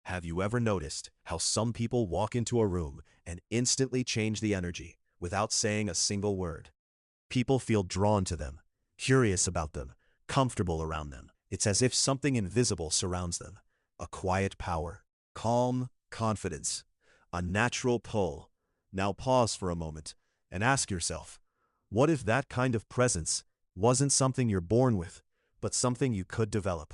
Have you ever noticed how some people walk into a room and instantly change the energy without saying a single word? People feel drawn to them, curious about them, comfortable around them. It's as if something invisible surrounds them. A quiet power, calm confidence, a natural pull. Now pause for a moment and ask yourself, what if that kind of presence wasn't something you're born with, but something you could develop?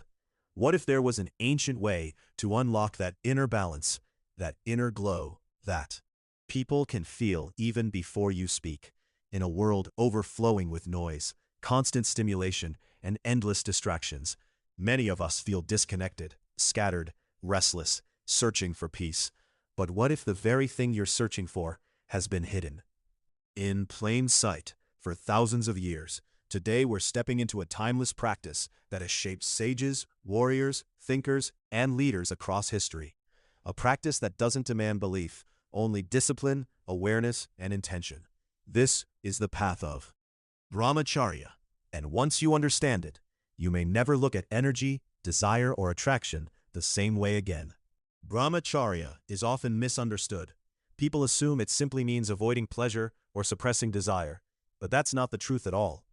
What if there was an ancient way to unlock that inner balance, that inner glow, that people can feel even before you speak? In a world overflowing with noise, constant stimulation, and endless distractions, many of us feel disconnected, scattered, restless, searching for peace. But what if the very thing you're searching for has been hidden in plain sight for thousands of years? Today we're stepping into a timeless practice that has shaped sages, warriors, thinkers, and leaders across history. A practice that doesn't demand belief, only discipline, awareness, and intention. This is the path of Brahmacharya, and once you understand it, you may never look at energy, desire, or attraction the same way again. Brahmacharya is often misunderstood. People assume it simply means avoiding pleasure or suppressing desire, but that's not the truth at all.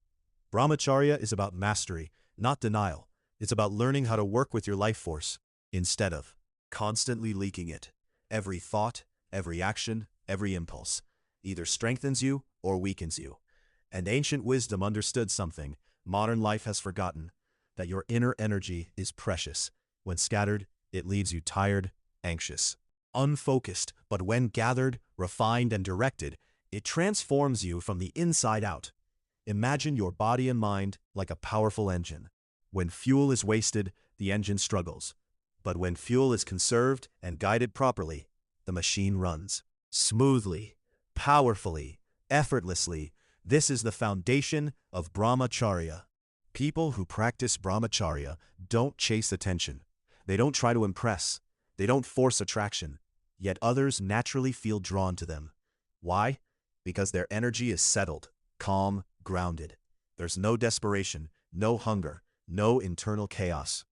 Brahmacharya is about mastery, not denial. It's about learning how to work with your life force instead of constantly leaking it. Every thought, every action, every impulse either strengthens you or weakens you. And ancient wisdom understood something modern life has forgotten, that your inner energy is precious. When scattered, it leaves you tired, anxious, unfocused, but when gathered, refined, and directed, it transforms you from the inside out. Imagine your body and mind like a powerful engine. When fuel is wasted, the engine struggles. But when fuel is conserved and guided properly, the machine runs smoothly, powerfully, effortlessly. This is the foundation of Brahmacharya. People who practice Brahmacharya don't chase attention. They don't try to impress. They don't force attraction. Yet others naturally feel drawn to them. Why? Because their energy is settled, calm, grounded. There's no desperation, no hunger, no internal chaos.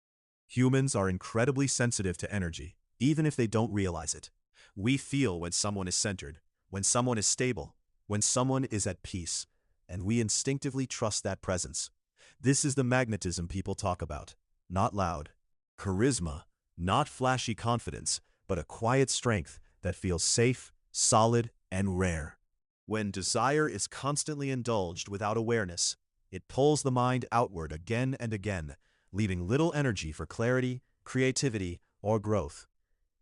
Humans are incredibly sensitive to energy, even if they don't realize it. We feel when someone is centered, when someone is stable, when someone is at peace, and we instinctively trust that presence. This is the magnetism people talk about. Not loud charisma, not flashy confidence, but a quiet strength that feels safe, solid, and rare. When desire is constantly indulged without awareness, it pulls the mind outward again and again, leaving little energy for clarity, creativity, or growth.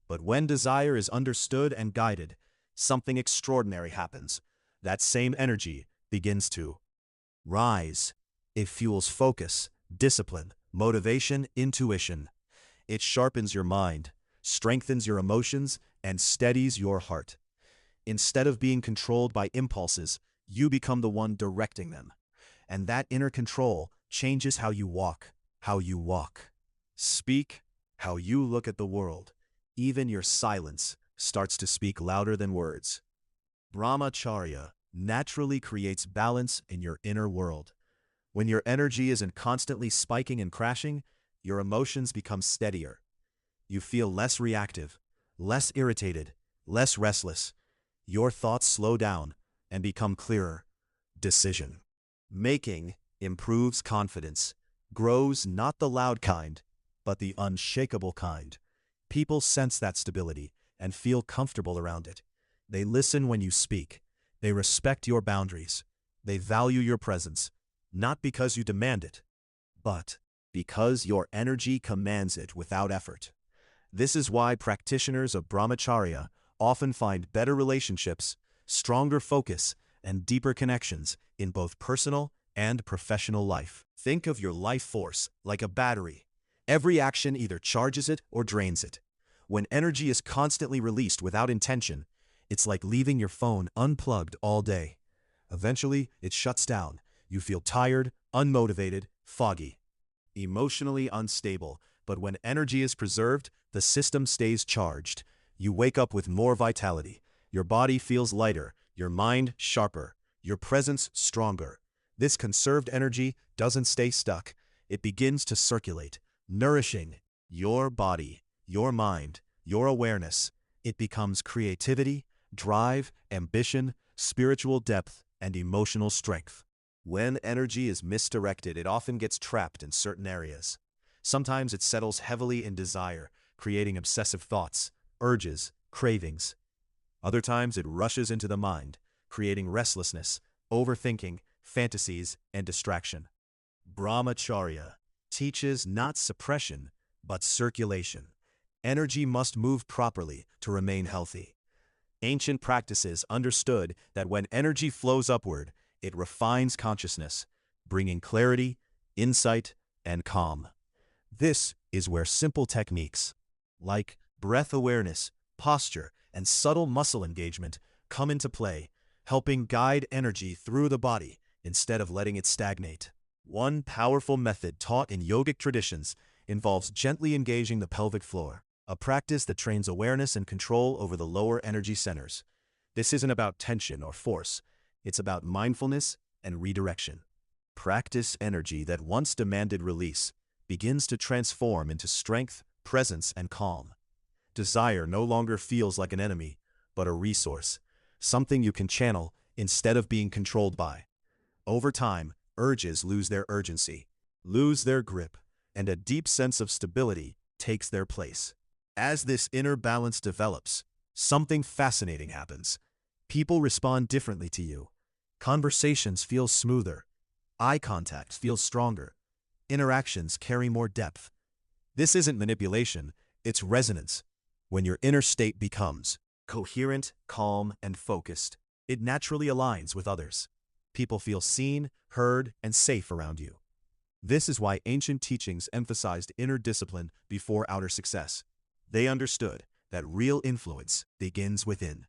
But when desire is understood and guided, something extraordinary happens. That same energy begins to rise. It fuels focus, discipline, motivation, intuition. It sharpens your mind, strengthens your emotions, and steadies your heart. Instead of being controlled by impulses, you become the one directing them. And that inner control changes how you walk, speak, how you look at the world. Even your silence starts to speak louder than words. Brahmacharya naturally creates balance in your inner world. When your energy isn't constantly spiking and crashing, your emotions become steadier. You feel less reactive, less irritated, less restless. Your thoughts slow down and become clearer. Decision making improves confidence, grows not the loud kind, but the unshakable kind. People sense that stability and feel comfortable around it. They listen when you speak. They respect your boundaries. They value your presence, not because you demand it, but because your energy commands it without effort. This is why practitioners of Brahmacharya often find better relationships, stronger focus, and deeper connections in both personal and professional life. Think of your life force like a battery. Every action either charges it or drains it. When energy is constantly released without intention, it's like leaving your phone unplugged all day. Eventually, it shuts down. You feel tired, unmotivated, foggy, emotionally unstable. But when energy is preserved, the system stays charged. You wake up with more vitality. Your body feels lighter, your mind sharper, your presence stronger. This conserved energy doesn't stay stuck. It begins to circulate, nourishing your body, your mind, your awareness, it becomes creativity, drive, ambition, spiritual depth, and emotional strength. When energy is misdirected, it often gets trapped in certain areas. Sometimes it settles heavily in desire, creating obsessive thoughts, urges, cravings. Other times it rushes into the mind, creating restlessness, overthinking, fantasies, and distraction. Brahmacharya teaches not suppression, but circulation. Energy must move properly to remain healthy. Ancient practices understood that when energy flows upward, it refines consciousness, bringing clarity, insight, and calm. This is where simple techniques, like breath awareness, posture, and subtle muscle engagement, come into play, helping guide energy through the body instead of letting it stagnate. One powerful method taught in yogic traditions involves gently engaging the pelvic floor, a practice that trains awareness and control over the lower energy centers. This isn't about tension or force, it's about mindfulness and redirection. Practice energy that once demanded release begins to transform into strength, presence, and calm. Desire no longer feels like an enemy, but a resource, something you can channel instead of being controlled by. Over time, urges lose their urgency, lose their grip, and a deep sense of stability takes their place. As this inner balance develops, something fascinating happens. People respond differently to you. Conversations feel smoother. Eye contact feels stronger. Interactions carry more depth. This isn't manipulation, it's resonance. When your inner state becomes coherent, calm, and focused, it naturally aligns with others. People feel seen, heard, and safe around you. This is why ancient teachings emphasized inner discipline before outer success. They understood that real influence begins within.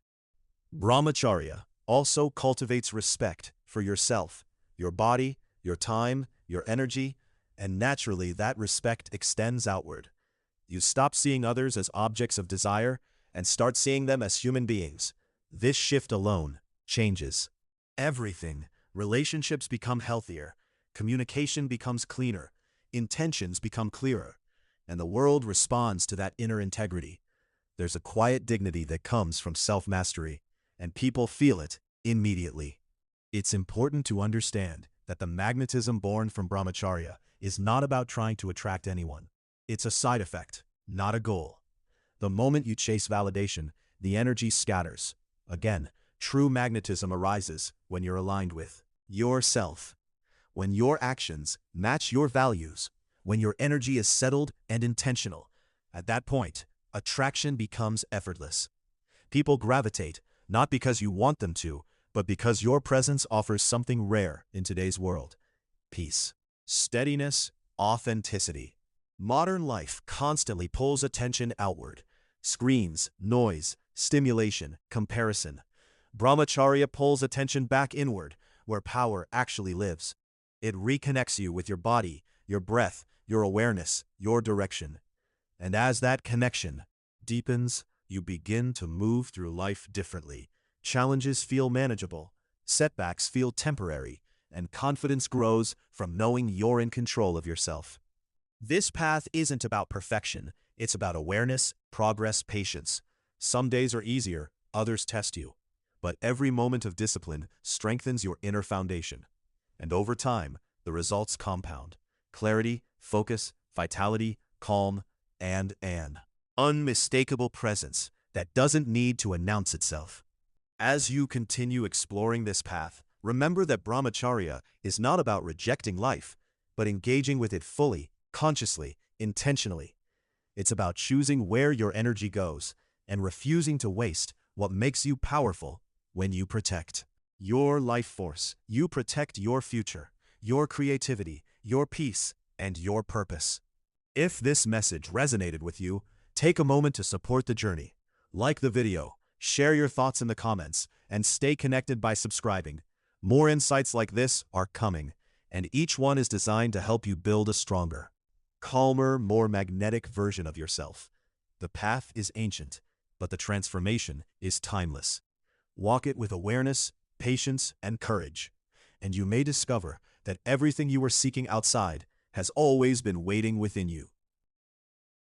Brahmacharya also cultivates respect for yourself, your body, your time, your energy, and naturally that respect extends outward. You stop seeing others as objects of desire and start seeing them as human beings. This shift alone changes everything. Relationships become healthier, communication becomes cleaner, intentions become clearer, and the world responds to that inner integrity. There's a quiet dignity that comes from self-mastery, and people feel it immediately. It's important to understand that the magnetism born from brahmacharya is not about trying to attract anyone. It's a side effect, not a goal. The moment you chase validation, the energy scatters. Again, true magnetism arises when you're aligned with yourself, when your actions match your values, when your energy is settled and intentional. At that point, attraction becomes effortless. People gravitate, not because you want them to, but because your presence offers something rare in today's world: peace, steadiness, authenticity. Modern life constantly pulls attention outward. Screens, noise, stimulation, comparison. Brahmacharya pulls attention back inward, where power actually lives. It reconnects you with your body, your breath, your awareness, your direction. And as that connection deepens, you begin to move through life differently. Challenges feel manageable, setbacks feel temporary, and confidence grows from knowing you're in control of yourself. This path isn't about perfection, it's about awareness, progress, patience. Some days are easier, others test you. But every moment of discipline strengthens your inner foundation. And over time, the results compound: clarity, focus, vitality, calm, and an unmistakable presence that doesn't need to announce itself. As you continue exploring this path, remember that brahmacharya is not about rejecting life, but engaging with it fully, consciously, intentionally. It's about choosing where your energy goes and refusing to waste what makes you powerful. When you protect your life force, you protect your future, your creativity, your peace, and your purpose. If this message resonated with you, take a moment to support the journey. Like the video, share your thoughts in the comments, and stay connected by subscribing. More insights like this are coming, and each one is designed to help you build a stronger, calmer, more magnetic version of yourself. The path is ancient, but the transformation is timeless. Walk it with awareness, patience, and courage, and you may discover that everything you were seeking outside has always been waiting within you.